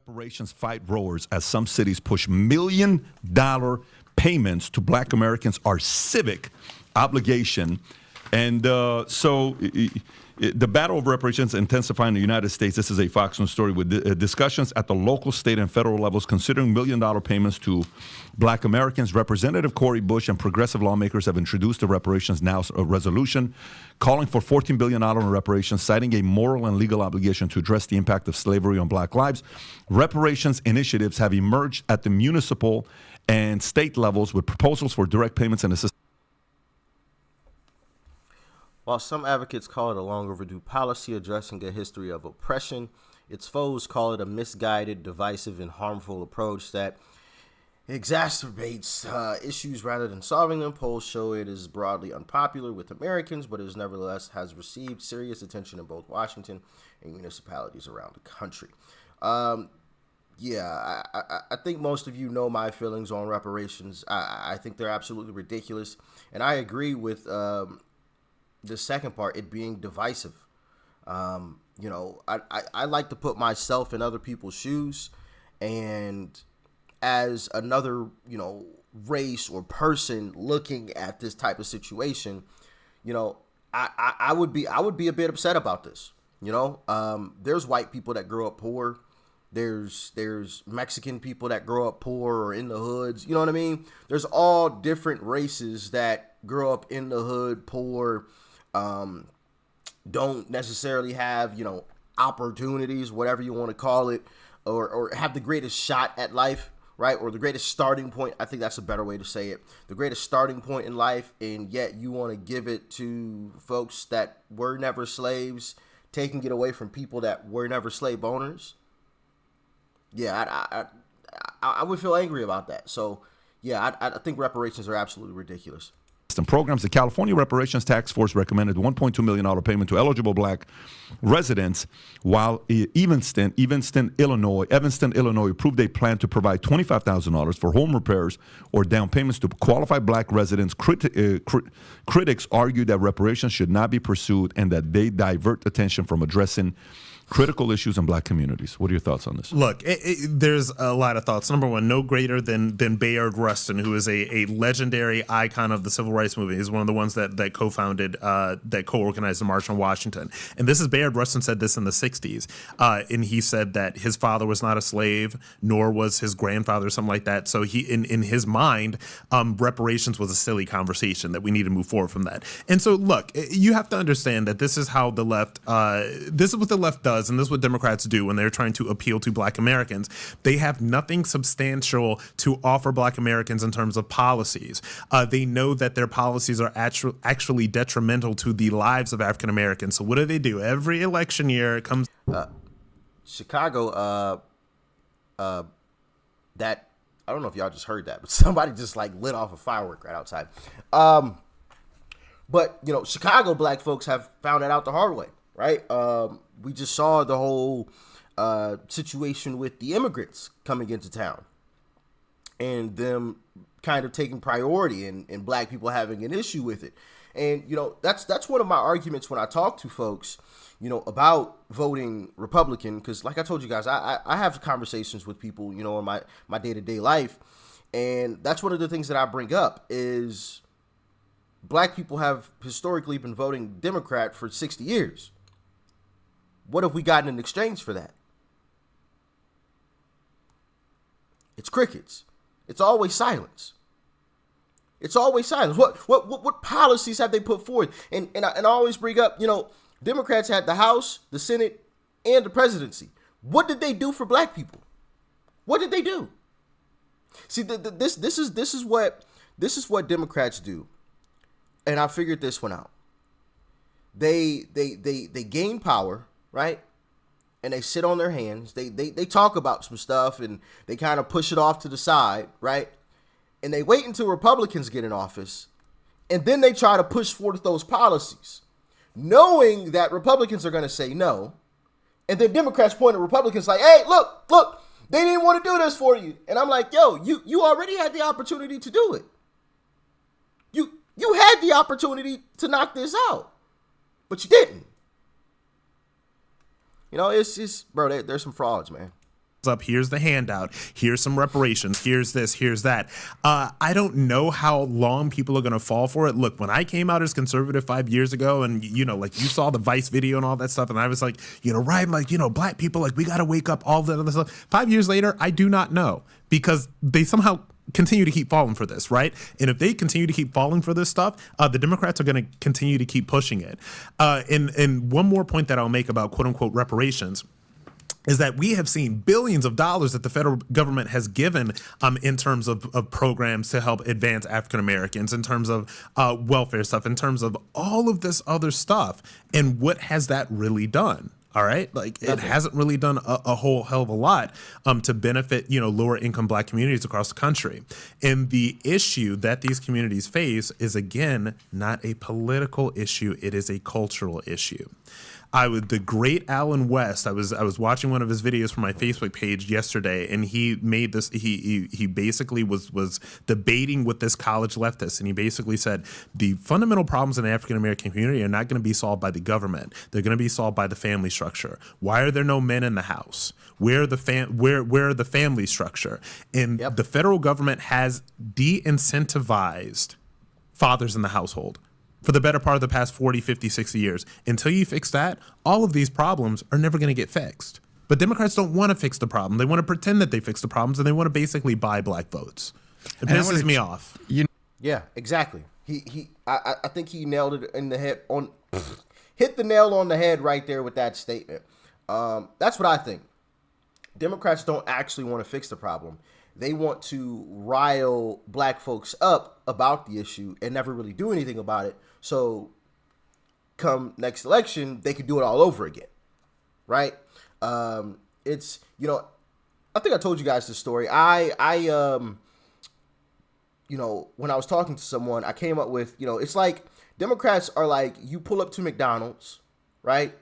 reparations fight roars as some cities push $1 million payments to Black Americans are civic obligation. And the battle of reparations intensifying in the United States. This is a Fox News story with discussions at the local, state, and federal levels considering $1 million payments to Black Americans. Representative Cori Bush and progressive lawmakers have introduced the Reparations Now resolution, calling for $14 billion in reparations, citing a moral and legal obligation to address the impact of slavery on Black lives. Reparations initiatives have emerged at the municipal and state levels with proposals for direct payments and assistance. While some advocates call it a long overdue policy addressing a history of oppression, its foes call it a misguided, divisive, and harmful approach that exacerbates issues rather than solving them. Polls show it is broadly unpopular with Americans, but it nevertheless has received serious attention in both Washington and municipalities around the country. I think most of you know my feelings on reparations. I think they're absolutely ridiculous, and I agree with the second part, it being divisive. I like to put myself in other people's shoes, and as another, race or person looking at this type of situation, I would be a bit upset about this. There's white people that grow up poor. There's Mexican people that grow up poor or in the hoods. You know what I mean? There's all different races that grow up in the hood, poor, don't necessarily have, opportunities, whatever you want to call it, or have the greatest shot at life, right? Or the greatest starting point. I think that's a better way to say it. The greatest starting point in life, and yet you want to give it to folks that were never slaves, taking it away from people that were never slave owners. Yeah, I would feel angry about that. So, yeah, I think reparations are absolutely ridiculous. Programs. The California Reparations Task Force recommended $1.2 million payment to eligible Black residents, while Evanston, Illinois approved a plan to provide $25,000 for home repairs or down payments to qualified Black residents. Critics argue that reparations should not be pursued and that they divert attention from addressing critical issues in Black communities. What are your thoughts on this? Look, there's a lot of thoughts. Number one, no greater than Bayard Rustin, who is a legendary icon of the civil rights movement. He's one of the ones that co-founded, that co-organized the March on Washington. And this is Bayard Rustin said this in the 60s. And he said that his father was not a slave, nor was his grandfather, something like that. So he, in his mind, reparations was a silly conversation, that we need to move forward from that. And so, look, you have to understand that this is how the left, this is what the left does. And this is what Democrats do when they're trying to appeal to Black Americans. They have nothing substantial to offer Black Americans in terms of policies. They know that their policies are actually detrimental to the lives of African Americans. So what do? Every election year it comes. Chicago, that, I don't know if y'all just heard that, but somebody just lit off a firework right outside. But, Chicago Black folks have found that out the hard way. Right. We just saw the whole situation with the immigrants coming into town and them kind of taking priority and Black people having an issue with it. And, that's one of my arguments when I talk to folks, about voting Republican, because like I told you guys, I have conversations with people, in my day-to-day life. And that's one of the things that I bring up is Black people have historically been voting Democrat for 60 years. What have we gotten in exchange for that? It's crickets. It's always silence. It's always silence. What policies have they put forth? And I always bring up, Democrats had the House, the Senate, and the presidency. What did they do for Black people? What did they do? See, this is what Democrats do, and I figured this one out. They gain power. Right? And they sit on their hands. They talk about some stuff and they kind of push it off to the side, right? And they wait until Republicans get in office, and then they try to push forth those policies, knowing that Republicans are going to say no. And then Democrats point at Republicans like, hey, look, they didn't want to do this for you. And I'm like, yo, you already had the opportunity to do it. You had the opportunity to knock this out, but you didn't. It's bro, there's some frauds, man. up, here's the handout, here's some reparations, here's this, here's that. I don't know how long people are going to fall for it. Look, when I came out as conservative 5 years ago, and like you saw the Vice video and all that stuff, and I was like, right, like, black people, like, we got to wake up, all that other stuff. 5 years later, I do not know, because they somehow continue to keep falling for this, right? And if they continue to keep falling for this stuff, the Democrats are going to continue to keep pushing it. And one more point that I'll make about quote unquote reparations is that we have seen billions of dollars that the federal government has given in terms of programs to help advance African Americans, in terms of welfare stuff, in terms of all of this other stuff. And what has that really done? All right. Like, it hasn't really done a whole hell of a lot to benefit, lower income black communities across the country. And the issue that these communities face is, again, not a political issue. It is a cultural issue. The great Alan West, I was watching one of his videos from my Facebook page yesterday, and he made this, he basically was debating with this college leftist, and he basically said the fundamental problems in the African American community are not going to be solved by the government. They're going to be solved by the family structure. Why are there no men in the house? Where are the family structure? And the federal government has de-incentivized fathers in the household for the better part of the past 40, 50, 60 years. Until you fix that, all of these problems are never going to get fixed. But Democrats don't want to fix the problem. They want to pretend that they fix the problems, and they want to basically buy black votes. It pisses me off. Yeah, exactly. I think he nailed it in the head hit the nail on the head right there with that statement. That's what I think. Democrats don't actually want to fix the problem. They want to rile black folks up about the issue and never really do anything about it. So come next election, they could do it all over again. Right? It's, I think I told you guys this story. When I was talking to someone, I came up with, it's like Democrats are like, you pull up to McDonald's, right?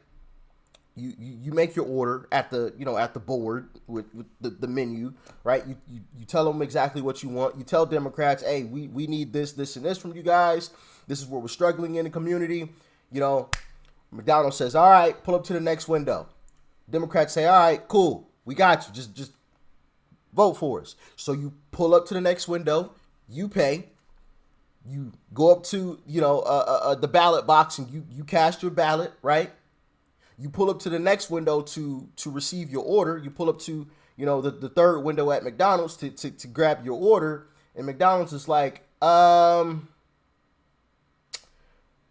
You make your order at the board with the menu, right? You tell them exactly what you want. You tell Democrats, hey, we need this, and this from you guys. This is where we're struggling in the community. McDonald's says, all right, pull up to the next window. Democrats say, all right, cool, we got you. Just vote for us. So you pull up to the next window, you pay, you go up to the ballot box and you cast your ballot, right? You pull up to the next window to receive your order. You pull up to, the third window at McDonald's to grab your order. And McDonald's is like,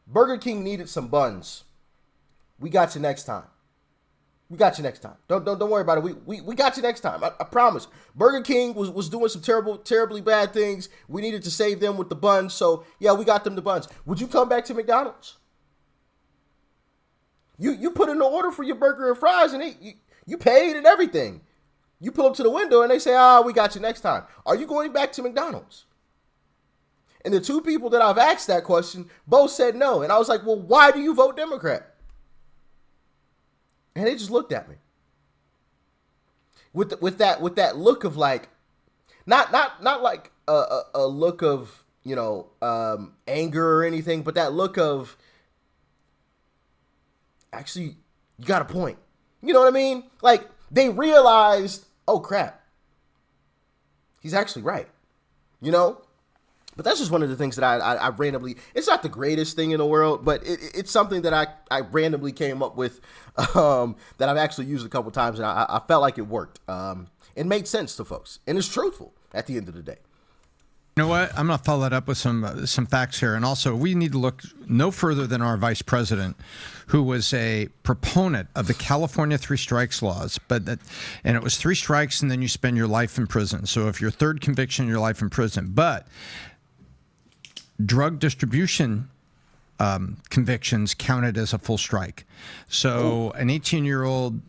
Burger King needed some buns. We got you next time. Don't worry about it. We got you next time. I promise. Burger King was doing some terribly bad things. We needed to save them with the buns. So yeah, we got them the buns. Would you come back to McDonald's? You put in the order for your burger and fries, and you paid and everything. You pull up to the window, and they say, we got you next time. Are you going back to McDonald's? And the two people that I've asked that question both said no. And I was like, well, why do you vote Democrat? And they just looked at me. With that look of like, not like a look of, anger or anything, but that look of, actually, you got a point. You know what I mean? Like, they realized, oh, crap. He's actually right. But that's just one of the things that I randomly, it's not the greatest thing in the world, but it's something that I randomly came up with that I've actually used a couple times, and I felt like it worked. It made sense to folks, and it's truthful at the end of the day. You know what? I'm going to follow that up with some facts here. And also, we need to look no further than our vice president, who was a proponent of the California 3 strikes laws. And it was 3 strikes, and then you spend your life in prison. So if your third conviction, your life in prison. But drug distribution convictions counted as a full strike. So an 18-year-old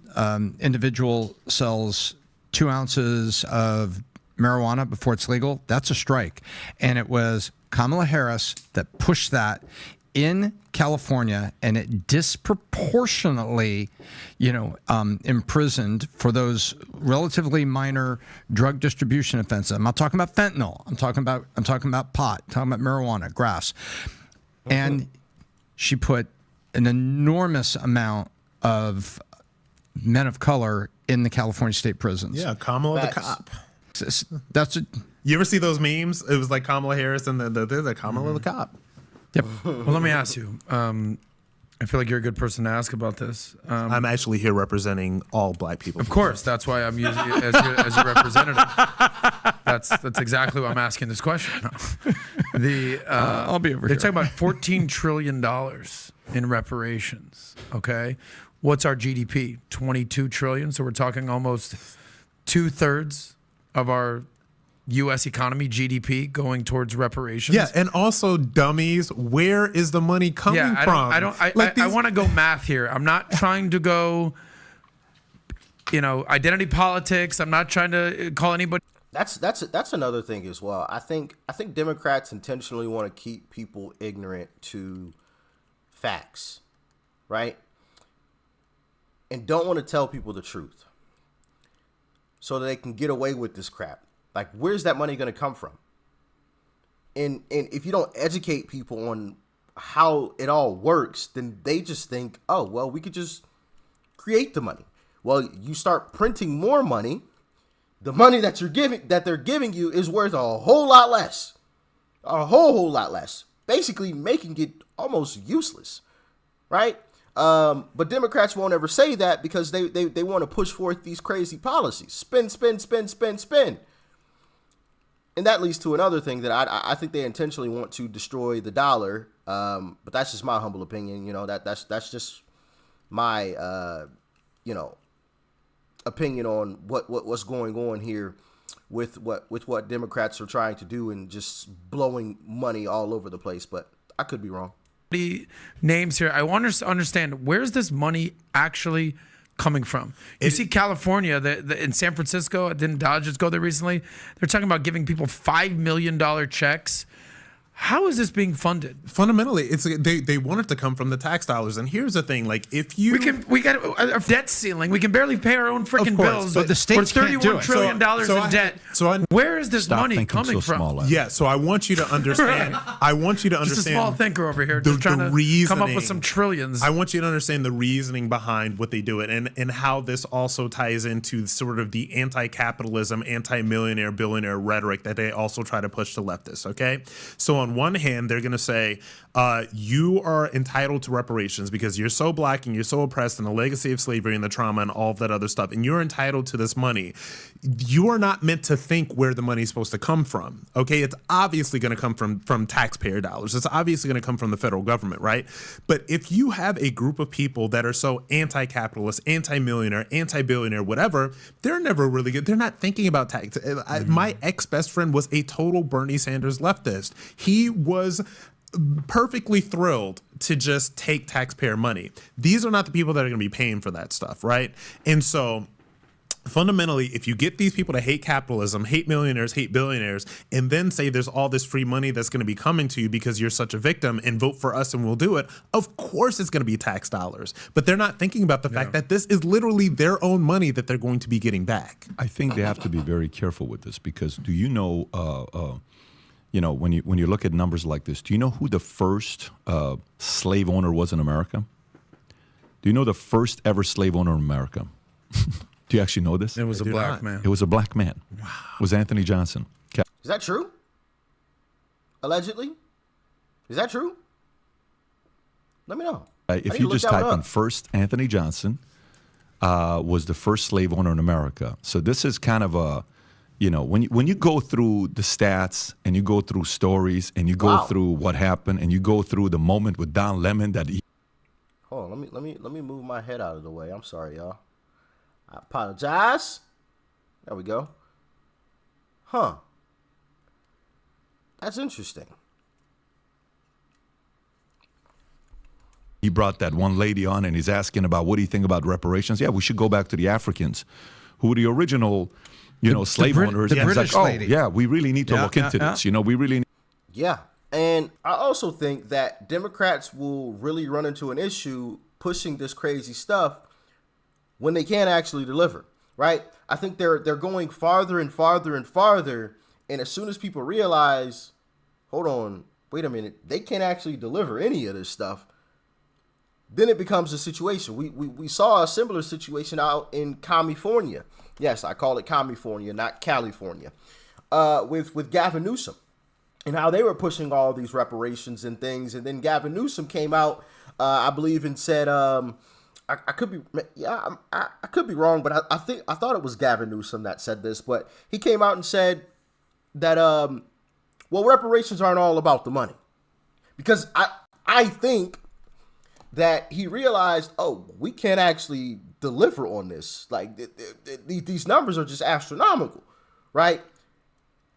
individual sells 2 ounces of marijuana before it's legal, that's a strike. And it was Kamala Harris that pushed that in California, and it disproportionately, imprisoned for those relatively minor drug distribution offenses. I'm not talking about fentanyl. I'm talking about pot, I'm talking about marijuana, grass. And she put an enormous amount of men of color in the California state prisons. Yeah, Kamala the Facts. cop. That's a, You ever see those memes? It was like Kamala Harris and the Kamala the cop. yep. Well, let me ask you. I feel like you're a good person to ask about this. I'm actually here representing all black people. Of course, that's why I'm using you as your representative. That's exactly why I'm asking this question. I'll be over They're here. talking about $14 trillion in reparations. Okay, what's our GDP? 22 trillion. So we're talking almost 2/3 of our U.S. economy, GDP, going towards reparations. Yeah, and also dummies. Where is the money coming from? I want to go math here. I'm not trying to go, identity politics. I'm not trying to call anybody. That's another thing as well. I think Democrats intentionally want to keep people ignorant to facts, right? And don't want to tell people the truth so that they can get away with this crap. Like, where's that money going to come from? And if you don't educate people on how it all works, then they just think, oh, well, we could just create the money. Well, you start printing more money. The money that they're giving you is worth a whole lot less. A whole lot less. Basically making it almost useless. Right? But Democrats won't ever say that because they want to push forth these crazy policies. Spend, spend, spend, spend, spend. And that leads to another thing that I think they intentionally want to destroy the dollar. But that's just my humble opinion. That's just my opinion on what's going on here with what Democrats are trying to do and just blowing money all over the place. But I could be wrong. Names here. I want to understand, where's this money actually coming from? You see California, in San Francisco, didn't Dodgers go there recently? They're talking about giving people $5 million checks. How is this being funded? Fundamentally, they want it to come from the tax dollars. And here's the thing: like, if you we got a debt ceiling, we can barely pay our own freaking Of course, bills. but the states for can't do $31 it. trillion in debt. Where is this Stop money thinking coming so from? small, Ed. yeah. So I want you to understand. I want you to Just a understand. small thinker over here, the- just trying the to come up with reasoning. some trillions. I want you to understand the reasoning behind what they do it and how this also ties into sort of the anti-capitalism, anti-millionaire, billionaire rhetoric that they also try to push to leftists, okay? So on one hand, they're going to say, you are entitled to reparations because you're so black and you're so oppressed and the legacy of slavery and the trauma and all of that other stuff, and you're entitled to this money. You are not meant to think where the money is supposed to come from, okay? It's obviously going to come from taxpayer dollars. It's obviously going to come from the federal government, right? But if you have a group of people that are so anti-capitalist, anti-millionaire, anti-billionaire, whatever, they're never really good. They're not thinking about tax. My ex-best friend was a total Bernie Sanders leftist. He was perfectly thrilled to just take taxpayer money. These are not the people that are going to be paying for that stuff, right? And so fundamentally, if you get these people to hate capitalism, hate millionaires, hate billionaires, and then say there's all this free money that's going to be coming to you because you're such a victim and vote for us and we'll do it, of course it's going to be tax dollars. But they're not thinking about the fact that this is literally their own money that they're going to be getting back. I think they have to be very careful with this because do you know, when you look at numbers like this, do you know who the first slave owner was in America? Do you know the first ever slave owner in America? Do you actually know this? It was a black man. It was a black man. Wow. It was Anthony Johnson. Is that true? Allegedly? Is that true? Let me know. I need If to you look just that one type in up. first Anthony Johnson was the first slave owner in America. So this is kind of a, when you go through the stats and you go through stories and you go Wow. through what happened and you go through the moment with Don Lemon that he Hold on, let me move my head out of the way. I'm sorry, y'all. I apologize. There we go. Huh. That's interesting. brought that one lady on and he's asking about what do you think about reparations? Yeah, we should go back to the Africans who were the original, slave owners. the And he's British like, lady. yeah, we really need to look into this. We really need. Yeah. And I also think that Democrats will really run into an issue pushing this crazy stuff when they can't actually deliver, right? I think they're going farther and farther and farther. And as soon as people realize, hold on, wait a minute, they can't actually deliver any of this stuff, then it becomes a situation. We saw a similar situation out in California. Yes, I call it California, not California, with Gavin Newsom, and how they were pushing all these reparations and things. And then Gavin Newsom came out, I believe, and said, I could be, I could be wrong, but I thought it was Gavin Newsom that said this, but he came out and said that, well, reparations aren't all about the money, because I think that he realized, oh, we can't actually deliver on this. Like these numbers are just astronomical, right?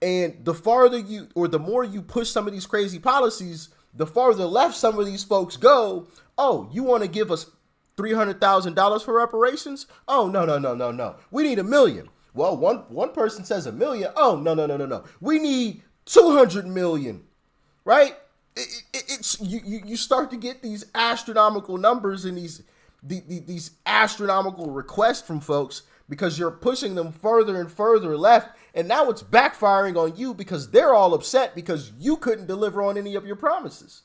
And the farther the more you push some of these crazy policies, the farther left some of these folks go. Oh, you want to give us $300,000 for reparations? Oh, no. We need $1 million. Well, one person says $1 million. Oh, no. We need 200 million, right? It's you start to get these astronomical numbers and these astronomical requests from folks because you're pushing them further and further left, and now it's backfiring on you because they're all upset because you couldn't deliver on any of your promises,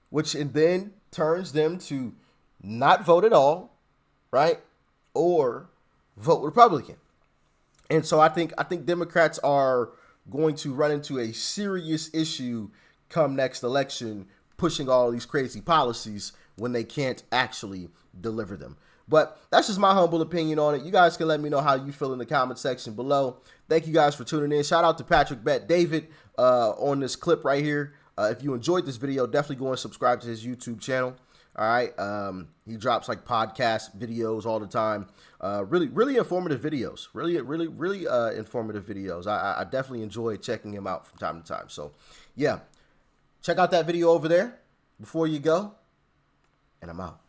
which and then turns them to not vote at all, right, or vote Republican. And so I think Democrats are going to run into a serious issue come next election, pushing all these crazy policies when they can't actually deliver them. But that's just my humble opinion on it. You guys can let me know how you feel in the comment section below. Thank you guys for tuning in. Shout out to Patrick Bet David on this clip right here. If you enjoyed this video, definitely go and subscribe to his YouTube channel. All right. He drops like podcast videos all the time. Really informative videos. Really informative videos. I definitely enjoy checking him out from time to time. So, yeah, check out that video over there before you go. And I'm out.